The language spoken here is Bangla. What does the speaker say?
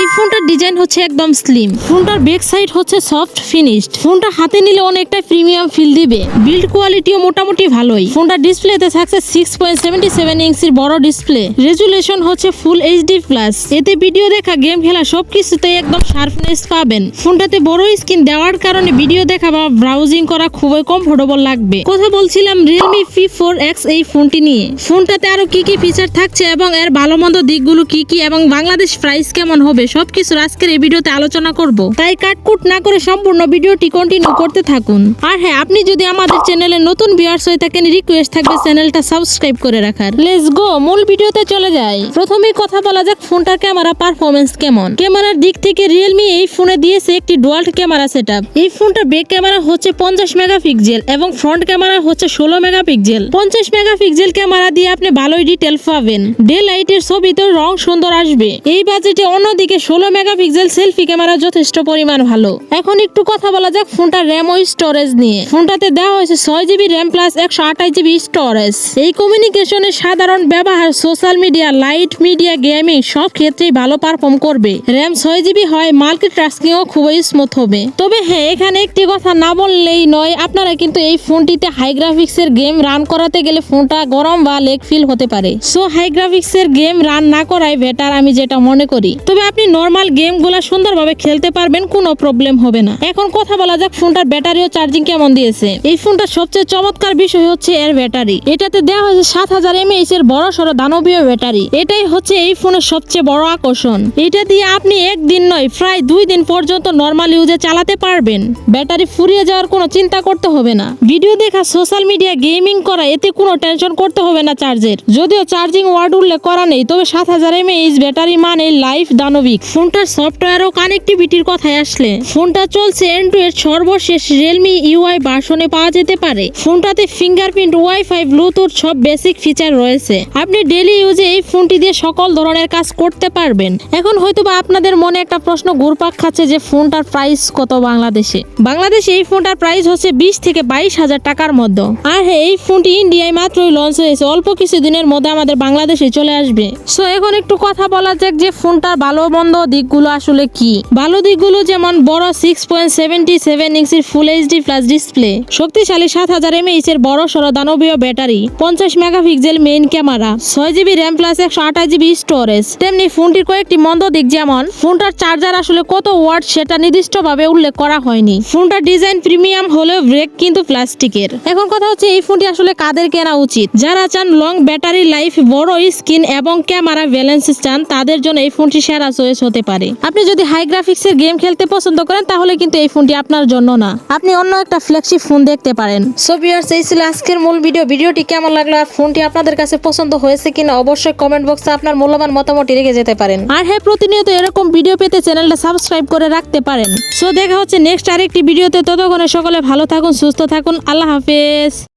এই ফোনটার ডিজাইন হচ্ছে একদম স্লিম। ফোনটার ব্যাক সাইড হচ্ছে সফট ফিনিশড। ফোনটা হাতে নিলে অনেকটা প্রিমিয়াম ফিল দিবে। বিল্ড কোয়ালিটিও মোটামুটি ভালোই। ফোনটার ডিসপ্লেতে থাকছে 6.77 ইঞ্চির বড় ডিসপ্লে। রেজুলেশন হচ্ছে ফুল এইচডি প্লাস। এতে ভিডিও দেখা, গেম খেলা সবকিছুতেই একদম শার্পনেস পাবেন। ফোনটাতে বড় স্ক্রিন দেওয়ার কারণে ভিডিও দেখা বা ব্রাউজিং করা খুবই কমফোর্টেবল লাগবে। কথা বলছিলাম Realme P4X এই ফোনটি নিয়ে। ফোনটাতে আরো কি কি ফিচার থাকছে এবং এর ভালো মন্দ দিকগুলো কি কি এবং বাংলাদেশ প্রাইস কেমন হবে সবকিছু আজকের এই ভিডিওতে আলোচনা করব। তাই কাটকুট না করে সম্পূর্ণ ভিডিওটি কন্টিনিউ করতে থাকুন। আর হ্যাঁ, আপনি যদি আমাদের চ্যানেলে নতুন ভিউয়ার্স হয়ে থাকেন, রিকোয়েস্ট থাকবে চ্যানেলটা সাবস্ক্রাইব করে রাখার। লেটস গো, মূল ভিডিওতে চলে যাই। প্রথমেই কথা বলা যাক ফোনটার ক্যামেরা পারফরম্যান্স কেমন। ক্যামেরার দিক থেকে Realme এই ফোনে দিয়েছে একটি ডুয়াল ক্যামেরা সেটআপ। এই ফোনটার ব্যাক ক্যামেরা হচ্ছে 50 মেগাপিক্সেল এবং ফ্রন্ট ক্যামেরা হচ্ছে 16 মেগাপিক্সেল। 50 মেগাপিক্সেল ক্যামেরা দিয়ে আপনি ভালোই ডিটেল পাবেন। ডে লাইটের ছবিতেও রং সুন্দর আসবে। এই বাজেটে অন্যদিকে 16 মেগাপিক্সেল সেলফি ক্যামেরা যথেষ্ট পরিমাণ ভালো। এখন একটু কথা বলা যাক ফোনটার র্যাম ও স্টোরেজ নিয়ে। ফোনটাতে দেওয়া হয়েছে 6GB RAM plus 128GB storage. এই কমিউনিকেশনের সাধারণ ব্যবহার, social media, light media, gaming সব ক্ষেত্রেই ভালো পারফর্ম করবে। র্যাম 6GB হয়, মাল্টিটাস্কিংও খুবই স্মুথ হবে। তবে হ্যাঁ, এখানে একটি কথা না বললেই নয়, আপনারা কিন্তু এই ফোনটিতে হাই গ্রাফিক্সের গেম রান করাতে গেলে ফোনটা গরম বা লেগ ফিল হতে পারে। সো হাই গ্রাফিক্সের গেম রান না করাই বেটার, আমি যেটা মনে করি। তবে আপনি নর্মাল গেমগুলো সুন্দরভাবে খেলতে পারবেন, কোনো প্রবলেম হবে না। এখন কথা বলা যাক ফোনটার ব্যাটারি ও চার্জিং কেমন দিয়েছে। এই ফোনটার সবচেয়ে চমৎকার বিষয় হচ্ছে এর ব্যাটারি। এটাতে দেওয়া হয়েছে 7000 mAh এর বড় সড়ো দানবীয় ব্যাটারি। এটাই হচ্ছে এই ফোনের সবচেয়ে বড় আকর্ষণ। এটা দিয়ে আপনি একদিন নয়, প্রায় 2 দিন পর্যন্ত নর্মাল ইউজে চালাতে পারবেন। ব্যাটারি ফুরিয়ে যাওয়ার কোনো চিন্তা করতে হবে না। ভিডিও দেখা, সোশ্যাল মিডিয়া, গেমিং করা, এতে কোনো টেনশন করতে হবে না চার্জের। যদিও চার্জিং ওয়ার্ড উল্লেখ করা নেই, তবে 7000 mAh ব্যাটারি মানে লাইফ দানবিক। ফোনটার সফটওয়্যার ও কানেক্টিভিটির কথায় আসলে, ফোনটা চলছে অ্যান্ড্রয়েড সর্বশেষ Realme UI ভার্সনে পাওয়া যেতে পারে। ফোনটাতে ফিঙ্গারপ্রিন্ট, ওয়াইফাই, ব্লুটুথ সব বেসিক ফিচার রয়েছে। আপনি ডেইলি ইউজে এই ফোনটি দিয়ে সকল ধরনের কাজ করতে পারবেন। এখন হয়তোবা আপনাদের মনে একটা প্রশ্ন ঘুরপাক খাচ্ছে যে ফোনটার প্রাইস কত বাংলাদেশে। বাংলাদেশে এই ফোনটার প্রাইস হচ্ছে 20 থেকে 22,000 টাকার মধ্যে। আর হ্যাঁ, এই ফোনটি ইন্ডিয়ায় মাত্রই লঞ্চ হয়েছে, অল্প কিছুদিনের মধ্যে আমাদের বাংলাদেশে চলে আসবে। সো এখন একটু কথা বলা যাক যে ফোনটার ভালো মন্দ দিকগুলো আসলে কি। ভালো দিকগুলো যেমন বড় 6.77 ইঞ্চির ফুল এইচডি প্লাস ডিসপ্লে, শক্তিশালী 7000 mAh এর বড় সড়ো দানবীয় battery, 50 megapixel main camera, 6GB RAM plus 128GB storage. তেমনি ফোনটির কয়েকটি মন্দ দিক যেমন ফোনটার চার্জার আসলে কত ওয়াট সেটা নির্দিষ্টভাবে উল্লেখ করা হয়নি। ফোনটার ডিজাইন প্রিমিয়াম হলেও ব্রেক কিন্তু প্লাস্টিকের। এখন কথা হচ্ছে এই ফোনটি আসলে কাদের কেনা উচিত। যারা চান লং ব্যাটারি লাইফ, বড় স্ক্রিন এবং ক্যামেরা ব্যালেন্স চান, তাদের জন্য এই ফোনটি সেরা চয়েস হতে পারে। আপনি যদি হাই গ্রাফিক্সের গেম খেলতে পছন্দ করেন তাহলে কিন্তু এই ফোনটি আপনার জন্য না। আপনি অন্য একটা ফ্ল্যাগশিপ ফোন দেখতে পারেন। সো ভিউয়ার্স, এই ছিল আজকের মূল ভিডিও। ভিডিওটি কেমন লাগলো আর ফোনটি আপনাদের কাছে পছন্দ হয়েছে কিনা অবশ্যই কমেন্ট বক্সে আপনার মূল্যবান মতামত রেখে যেতে পারেন। আর হ্যাঁ, প্রতিনিয়ত এরকম ভিডিও পেতে চ্যানেলটা সাবস্ক্রাইব করে রাখতে পারেন। সো দেখা হচ্ছে নেক্সট আরেকটি ভিডিওতে। ততক্ষণে সকলে ভালো থাকুন, সুস্থ থাকুন। আল্লাহ হাফেজ।